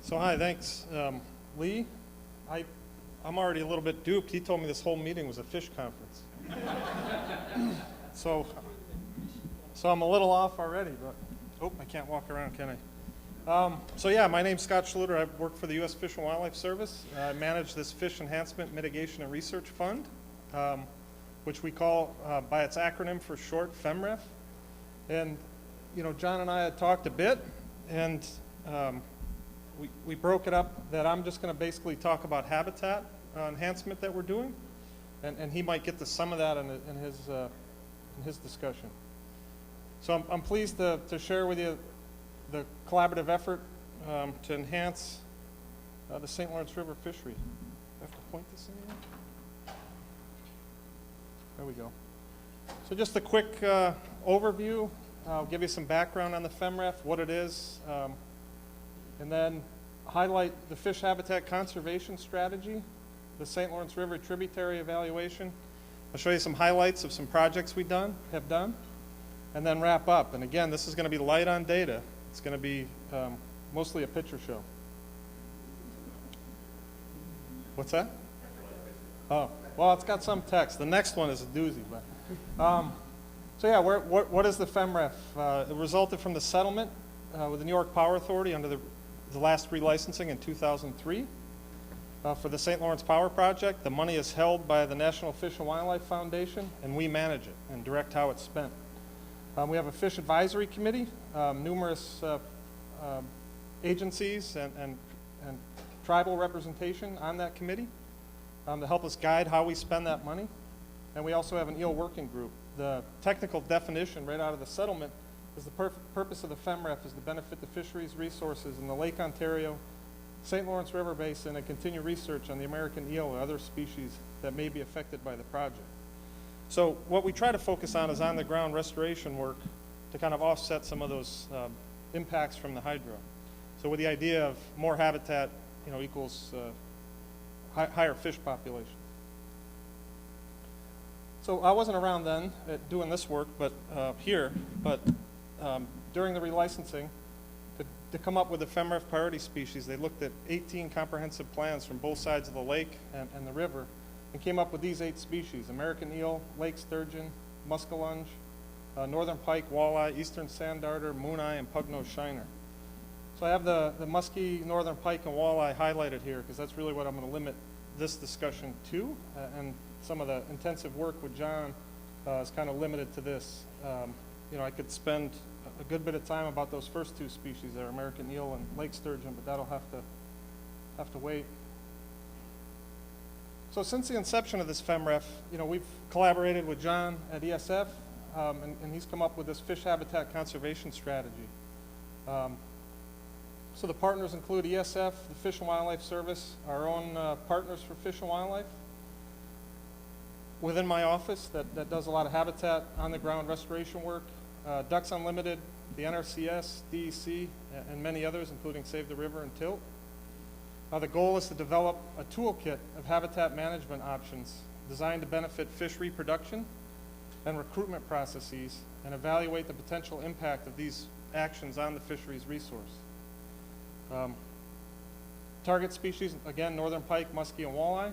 So hi, thanks. Lee, I'm already a little bit duped. He told me this whole meeting was a fish conference. So I'm a little off already, but, oh, I can't walk around, can I? So yeah, my name's Scott Schlueter. I work for the U.S. Fish and Wildlife Service. I manage this Fish Enhancement, Mitigation, and Research Fund, which we call, by its acronym for short, FEMREF. And, you know, John and I had talked a bit, and we broke it up that I'm just going to basically talk about habitat enhancement that we're doing, and he might get to some of that in his discussion. So I'm pleased to share with you the collaborative effort to enhance the St. Lawrence River fishery. I have to point this in here. There we go. So just a quick overview. I'll give you some background on the FEMREF, what it is, and then highlight the fish habitat conservation strategy, the St. Lawrence River tributary evaluation. I'll show you some highlights of some projects we have done, and then wrap up. And again, this is going to be light on data. It's going to be mostly a picture show. What's that? Oh, well, it's got some text. The next one is a doozy. But so yeah, what is the FEMREF? It resulted from the settlement with the New York Power Authority under the last relicensing in 2003 for the St. Lawrence Power Project. The money is held by the National Fish and Wildlife Foundation, and we manage it and direct how it's spent. We have a fish advisory committee, numerous agencies and tribal representation on that committee to help us guide how we spend that money. And we also have an eel working group. The technical definition right out of the settlement is the purpose of the FEMREF is to benefit the fisheries resources in the Lake Ontario, St. Lawrence River Basin, and continue research on the American eel or other species that may be affected by the project. So what we try to focus on is on-the-ground restoration work to kind of offset some of those impacts from the hydro. So with the idea of more habitat, you know, equals higher fish population. So I wasn't around then doing this work, but during the relicensing, to come up with the FEMREF priority species, they looked at 18 comprehensive plans from both sides of the lake and the river, and came up with these 8 species: American eel, lake sturgeon, muskellunge, northern pike, walleye, eastern sand darter, mooneye, and pug-nosed shiner. So I have the musky, northern pike, and walleye highlighted here because that's really what I'm going to limit this discussion to, and some of the intensive work with John is kind of limited to this. You know, I could spend a good bit of time about those first 2 species there, American eel and lake sturgeon, but that'll have to wait. So since the inception of this FEMREF, you know, we've collaborated with John at ESF, and he's come up with this fish habitat conservation strategy. So the partners include ESF, the Fish and Wildlife Service, our own partners for Fish and Wildlife. Within my office that does a lot of habitat on-the-ground restoration work, Ducks Unlimited, the NRCS, DEC, and many others, including Save the River and Tilt. The goal is to develop a toolkit of habitat management options designed to benefit fish reproduction and recruitment processes and evaluate the potential impact of these actions on the fisheries resource. Target species, again, northern pike, muskie, and walleye.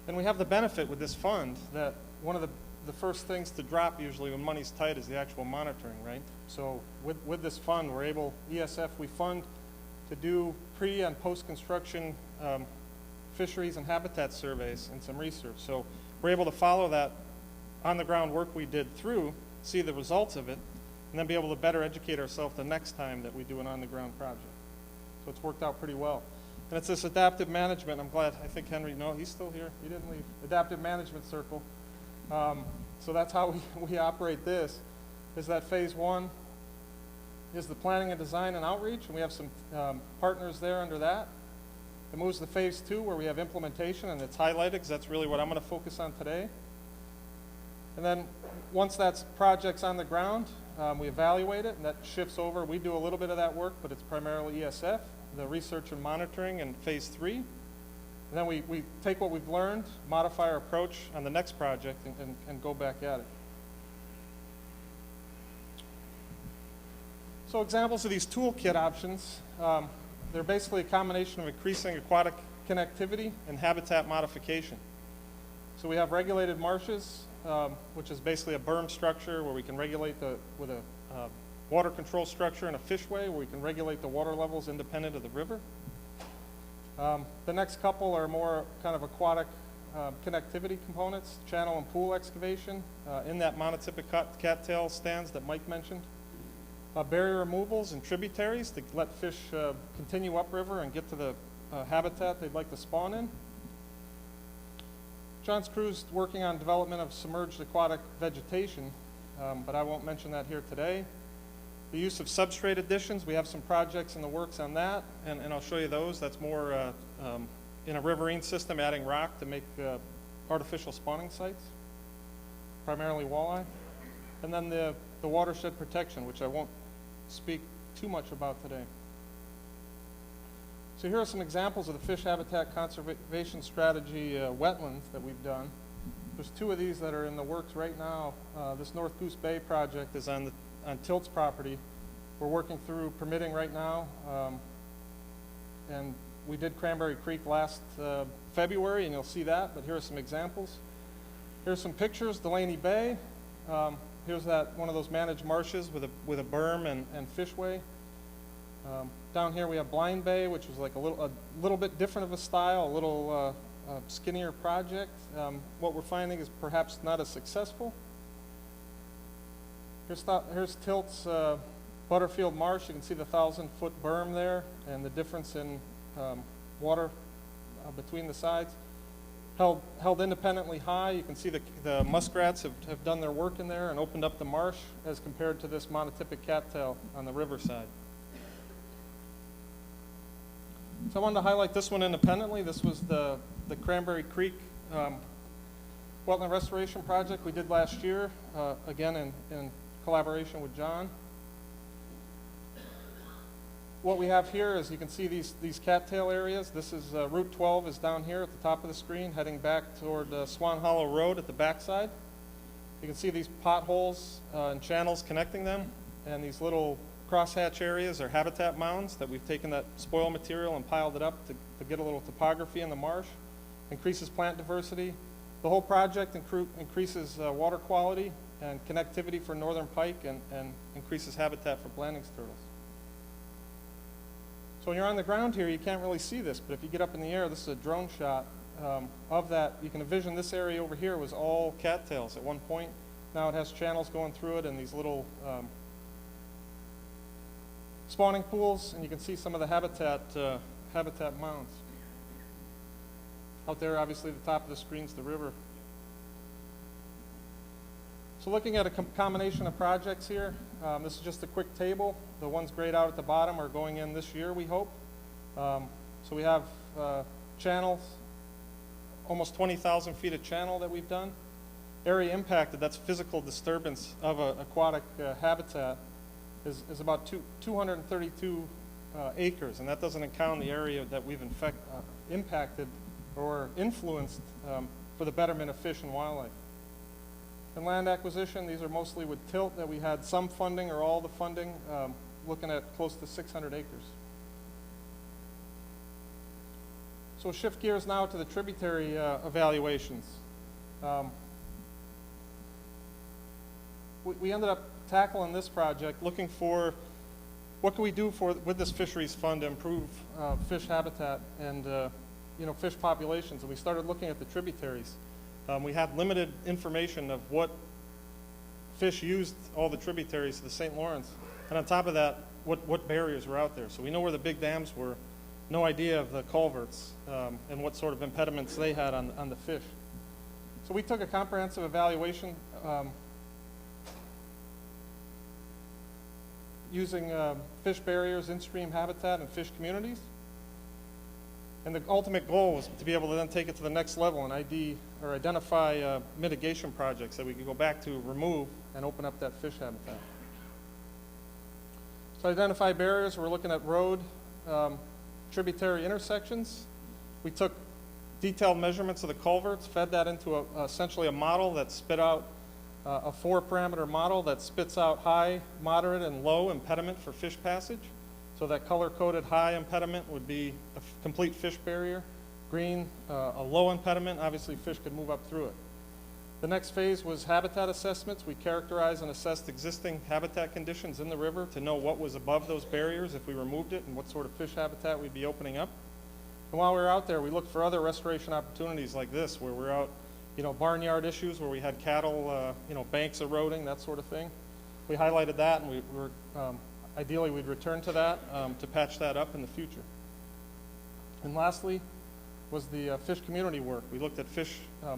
And we have the benefit with this fund that one of the first things to drop usually when money's tight is the actual monitoring, right? So with this fund, we're able, ESF, we fund to do pre- and post-construction fisheries and habitat surveys and some research. So we're able to follow that on-the-ground work we did through, see the results of it, and then be able to better educate ourselves the next time that we do an on-the-ground project. So it's worked out pretty well. And it's this adaptive management. I'm glad, I think Henry, no, he's still here. He didn't leave. Adaptive management circle. So that's how we operate this, is that phase 1 is the planning and design and outreach, and we have some partners there under that. It moves to phase 2 where we have implementation, and it's highlighted because that's really what I'm going to focus on today. And then once that project's on the ground, we evaluate it, and that shifts over. We do a little bit of that work, but it's primarily ESF, the research and monitoring in phase 3. And then we take what we've learned, modify our approach on the next project, and go back at it. So examples of these toolkit options. they're basically a combination of increasing aquatic connectivity and habitat modification. So we have regulated marshes, which is basically a berm structure where we can regulate with a water control structure and a fishway where we can regulate the water levels independent of the river. The next couple are more kind of aquatic connectivity components, channel and pool excavation in that monotypic cattail stands that Mike mentioned. Barrier removals and tributaries to let fish continue upriver and get to the habitat they'd like to spawn in. John's crew's working on development of submerged aquatic vegetation, but I won't mention that here today. The use of substrate additions, we have some projects in the works on that, and I'll show you those. That's more in a riverine system, adding rock to make artificial spawning sites, primarily walleye. And then the watershed protection, which I won't speak too much about today. So here are some examples of the fish habitat conservation strategy wetlands that we've done. There's two of these that are in the works right now. This North Goose Bay project is on Tilt's property. We're working through permitting right now, and we did Cranberry Creek last February, and you'll see that, but here are some examples. Here's some pictures, Delaney Bay. Here's one of those managed marshes with a berm and fishway. Down here we have Blind Bay, which was like a little bit different of a style, a little skinnier project. What we're finding is perhaps not as successful. Here's Tilt's Butterfield Marsh. You can see the 1,000-foot berm there and the difference in water between the sides. Held independently high. You can see the muskrats have done their work in there and opened up the marsh as compared to this monotypic cattail on the riverside. So I wanted to highlight this one independently. This was the Cranberry Creek wetland restoration project we did last year, again in collaboration with John. What we have here is you can see these cattail areas. This is Route 12 is down here at the top of the screen, heading back toward Swan Hollow Road at the backside. You can see these potholes and channels connecting them, and these little crosshatch areas are habitat mounds that we've taken that spoil material and piled it up to get a little topography in the marsh, increases plant diversity. The whole project increases water quality and connectivity for northern pike and increases habitat for blandings turtles. So when you're on the ground here, you can't really see this, but if you get up in the air, this is a drone shot of that. You can envision this area over here was all cattails at one point. Now it has channels going through it and these little spawning pools, and you can see some of the habitat mounds. Out there, obviously, the top of the screen's the river. So looking at a combination of projects here, this is just a quick table. The ones grayed out at the bottom are going in this year, we hope. So we have channels, almost 20,000 feet of channel that we've done. Area impacted, that's physical disturbance of an aquatic habitat, is about 232 acres, and that doesn't account the area that we've impacted or influenced for the betterment of fish and wildlife. And land acquisition, these are mostly with Tilt that we had some funding or all the funding, looking at close to 600 acres. So we'll shift gears now to the tributary evaluations. We ended up tackling this project looking for what can we do with this fisheries fund to improve fish habitat and fish populations, and we started looking at the tributaries. We had limited information of what fish used all the tributaries of the St. Lawrence, and on top of that, what barriers were out there. So we know where the big dams were, no idea of the culverts and what sort of impediments they had on the fish. So we took a comprehensive evaluation using fish barriers, in-stream habitat, and fish communities. And the ultimate goal was to be able to then take it to the next level and identify mitigation projects that we could go back to remove and open up that fish habitat. So identify barriers, we're looking at road, tributary intersections. We took detailed measurements of the culverts, fed that into essentially a model that spit out a 4-parameter model that spits out high, moderate, and low impediment for fish passage. So that color-coded high impediment would be a complete fish barrier. Green, a low impediment, obviously fish could move up through it. The next phase was habitat assessments. We characterized and assessed existing habitat conditions in the river to know what was above those barriers if we removed it and what sort of fish habitat we'd be opening up. And while we were out there, we looked for other restoration opportunities like this, where we're out, barnyard issues where we had cattle, banks eroding, that sort of thing. We highlighted that, and we were, ideally we'd return to that to patch that up in the future. And lastly was the fish community work. We looked at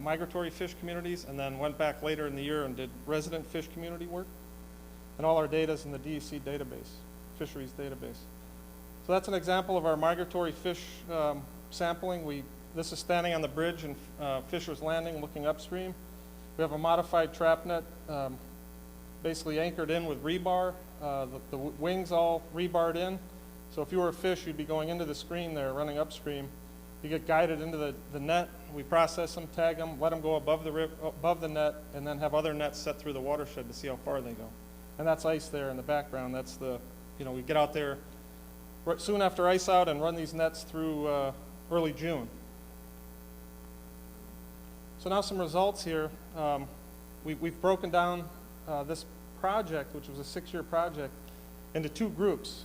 migratory fish communities, and then went back later in the year and did resident fish community work. And all our data is in the DEC database, fisheries database. So that's an example of our migratory fish sampling. This is standing on the bridge in Fisher's Landing looking upstream. We have a modified trap net basically anchored in with rebar, the wings all rebarred in. So if you were a fish, you'd be going into the screen there, running upstream. You get guided into the net. We process them, tag them, let them go above the net, and then have other nets set through the watershed to see how far they go. And that's ice there in the background. That's we get out there soon after ice out and run these nets through early June. So now some results here. We've broken down this project, which was a 6-year project, into 2 groups,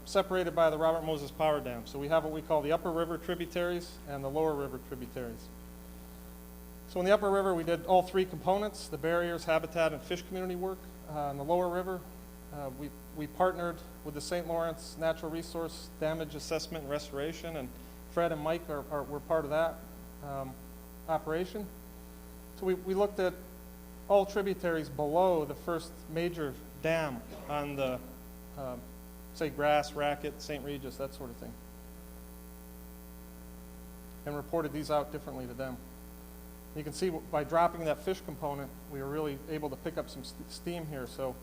separated by the Robert Moses Power Dam. So we have what we call the upper river tributaries and the lower river tributaries. So in the upper river, we did all 3 components, the barriers, habitat, and fish community work. In the lower river, we partnered with the St. Lawrence Natural Resource Damage Assessment and Restoration, and Fred and Mike were part of that operation. So we looked at all tributaries below the first major dam on the say Grass, Racket, St. Regis, that sort of thing, and reported these out differently to them. You can see by dropping that fish component, we were really able to pick up some steam here. So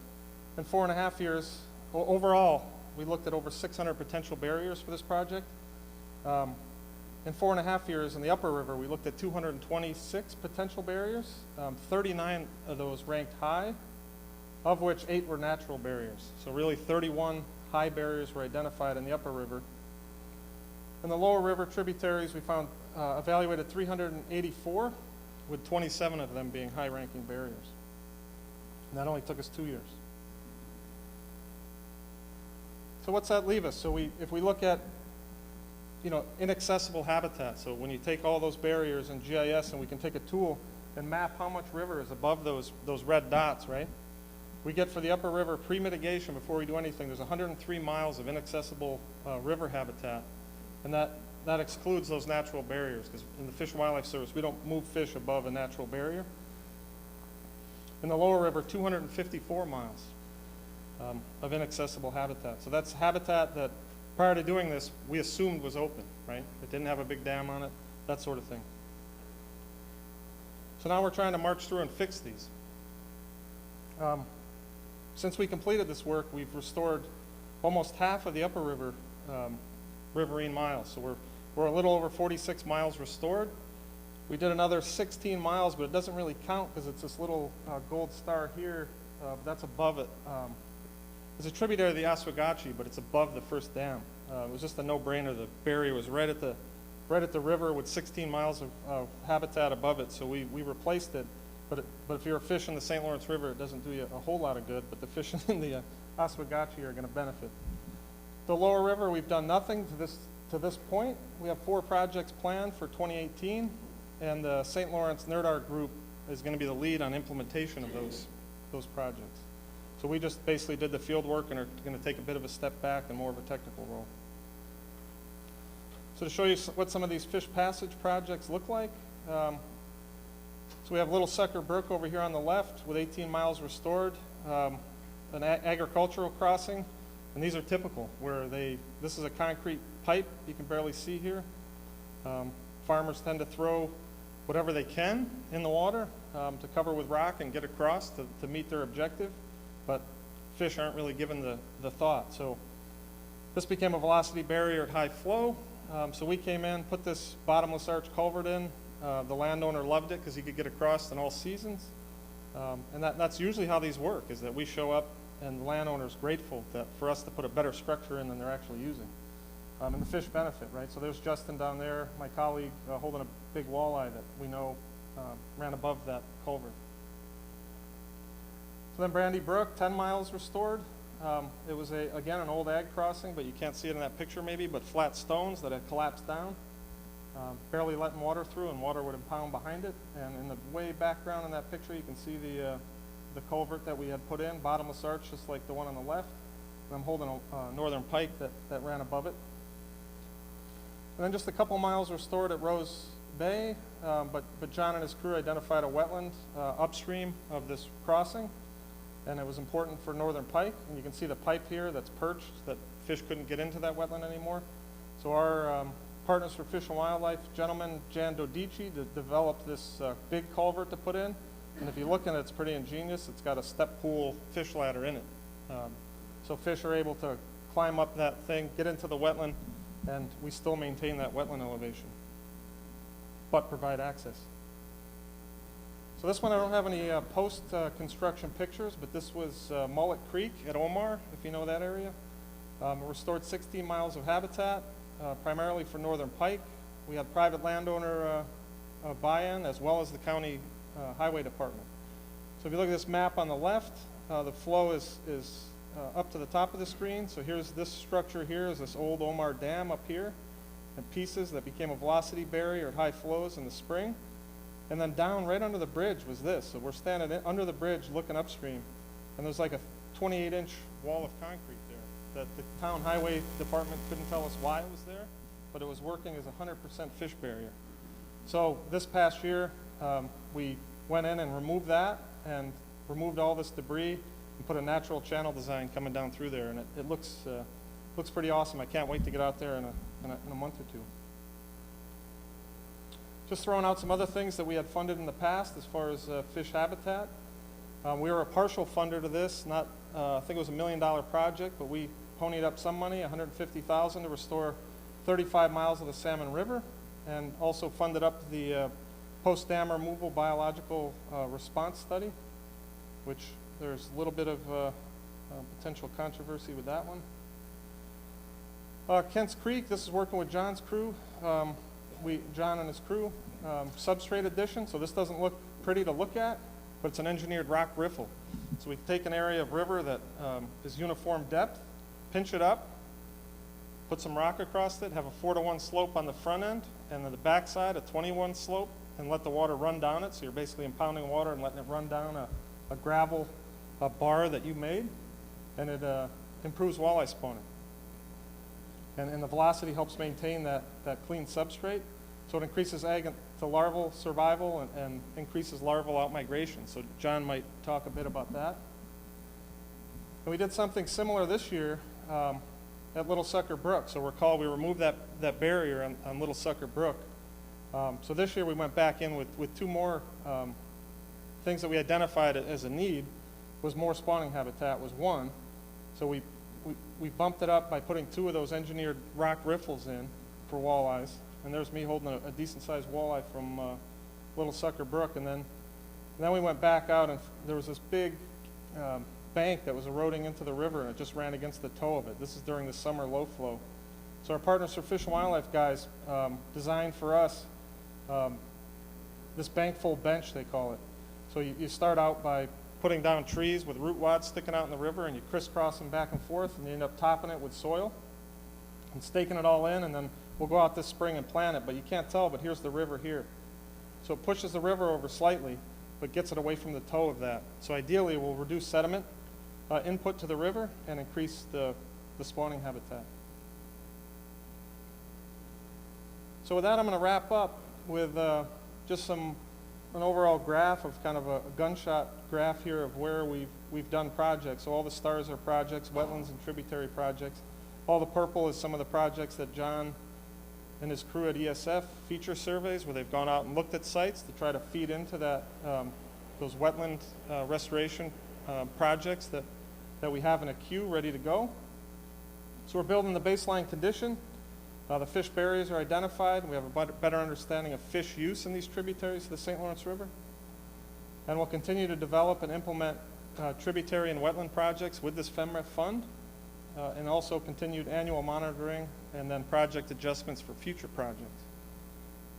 in 4.5 years, overall, we looked at over 600 potential barriers for this project. In 4.5 years in the upper river, we looked at 226 potential barriers. 39 of those ranked high, of which 8 were natural barriers. So really 31 high barriers were identified in the upper river. In the lower river tributaries, we found evaluated 384, with 27 of them being high-ranking barriers. And that only took us 2 years. So what's that leave us? So if we look at inaccessible habitat, so when you take all those barriers in GIS and we can take a tool and map how much river is above those red dots, right? We get for the upper river pre-mitigation, before we do anything, there's 103 miles of inaccessible river habitat, and that excludes those natural barriers, because in the Fish and Wildlife Service, we don't move fish above a natural barrier. In the lower river, 254 miles of inaccessible habitat. So that's habitat that prior to doing this, we assumed was open, right? It didn't have a big dam on it, that sort of thing. So now we're trying to march through and fix these. Since we completed this work, we've restored almost half of the upper river riverine miles. So we're a little over 46 miles restored. We did another 16 miles, but it doesn't really count because it's this little gold star here. That's above it. It's a tributary of the Oswegatchie, but it's above the first dam. It was just a no-brainer. The barrier was right at the river with 16 miles of habitat above it, so we replaced it. But if you're a fish in the St. Lawrence River, it doesn't do you a whole lot of good, but the fish in the Oswegatchie are going to benefit. The lower river, we've done nothing to this point. We have 4 projects planned for 2018, and the St. Lawrence NERDAR group is going to be the lead on implementation of those projects. So we just basically did the field work and are going to take a bit of a step back and more of a technical role. So to show you what some of these fish passage projects look like, so we have Little Sucker Brook over here on the left with 18 miles restored, an agricultural crossing, and these are typical where this is a concrete pipe you can barely see here. Farmers tend to throw whatever they can in the water to cover with rock and get across to meet their objective, but fish aren't really given the thought. So this became a velocity barrier at high flow. So we came in, put this bottomless arch culvert in. The landowner loved it because he could get across in all seasons. And that's usually how these work, is that we show up and the landowner's grateful that for us to put a better structure in than they're actually using. And the fish benefit, right? So there's Justin down there, my colleague, holding a big walleye that we know ran above that culvert. So then Brandy Brook, 10 miles restored. It was, again, an old ag crossing, but you can't see it in that picture maybe, but flat stones that had collapsed down, barely letting water through, and water would impound behind it. And in the way background in that picture, you can see the culvert that we had put in, bottomless arch, just like the one on the left. And I'm holding a northern pike that ran above it. And then just a couple miles restored at Rose Bay, but John and his crew identified a wetland upstream of this crossing, and it was important for northern pike. And you can see the pipe here that's perched, that fish couldn't get into that wetland anymore. So our Partners for Fish and Wildlife gentleman, Jan Dodici, developed this big culvert to put in. And if you look at it, it's pretty ingenious. It's got a step pool fish ladder in it. So fish are able to climb up that thing, get into the wetland, and we still maintain that wetland elevation, but provide access. So this one, I don't have any post-construction pictures, but this was Mullet Creek at Omar, if you know that area. It restored 16 miles of habitat, primarily for northern pike. We had private landowner buy-in, as well as the county highway department. So if you look at this map on the left, the flow is up to the top of the screen. So here's this structure here, is this old Omar Dam up here, and pieces that became a velocity barrier at high flows in the spring. And then down right under the bridge was this. So we're standing under the bridge looking upstream, and there's like a 28-inch wall of concrete there that the town highway department couldn't tell us why it was there, but it was working as a 100% fish barrier. So this past year, we went in and removed that and removed all this debris and put a natural channel design coming down through there, and it looks pretty awesome. I can't wait to get out there in a month or two. Just throwing out some other things that we had funded in the past as far as fish habitat. We were a partial funder to this, not I think it was $1 million project, but we ponied up some money, $150,000, to restore 35 miles of the Salmon River, and also funded up the post-dam removal biological response study, which there's a little bit of potential controversy with that one. Kent's Creek, this is working with John's crew. John and his crew, substrate addition, so this doesn't look pretty to look at, but it's an engineered rock riffle. So we've taken an area of river that is uniform depth, pinch it up, put some rock across it, have a 4-to-1 slope on the front end, and on the back side a 21 slope, and let the water run down it. So you're basically impounding water and letting it run down a gravel bar that you made, and it improves walleye spawning. And the velocity helps maintain that clean substrate. So it increases egg to larval survival and increases larval outmigration. So John might talk a bit about that. And we did something similar this year at Little Sucker Brook. So recall we removed that barrier on Little Sucker Brook. So this year we went back in with two more things that we identified as a need. Was more spawning habitat was one. So we bumped it up by putting 2 of those engineered rock riffles in for walleyes. And there's me holding a decent-sized walleye from Little Sucker Brook. And then we went back out, and there was this big bank that was eroding into the river, and it just ran against the toe of it. This is during the summer low flow. So our Partners for Fish and Wildlife guys designed for us this bank-fold bench, they call it. So you start out by putting down trees with root wads sticking out in the river, and you crisscross them back and forth, and you end up topping it with soil and staking it all in, and then we'll go out this spring and plant it, but you can't tell, but here's the river here. So it pushes the river over slightly, but gets it away from the toe of that. So ideally, we'll reduce sediment input to the river and increase the spawning habitat. So with that, I'm going to wrap up with just an overall graph of kind of a gunshot graph here of where we've done projects. So all the stars are projects, wetlands and tributary projects. All the purple is some of the projects that John and his crew at ESF feature surveys, where they've gone out and looked at sites to try to feed into that those wetland restoration projects that we have in a queue ready to go. So we're building the baseline condition. The fish barriers are identified. We have a better understanding of fish use in these tributaries to the St. Lawrence River. And we'll continue to develop and implement tributary and wetland projects with this FEMREF fund, and also continued annual monitoring and then project adjustments for future projects.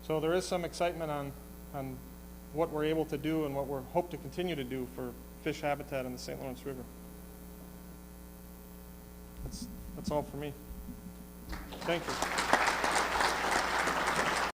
So there is some excitement on what we're able to do and what we're hope to continue to do for fish habitat in the St. Lawrence River. That's all for me. Thank you.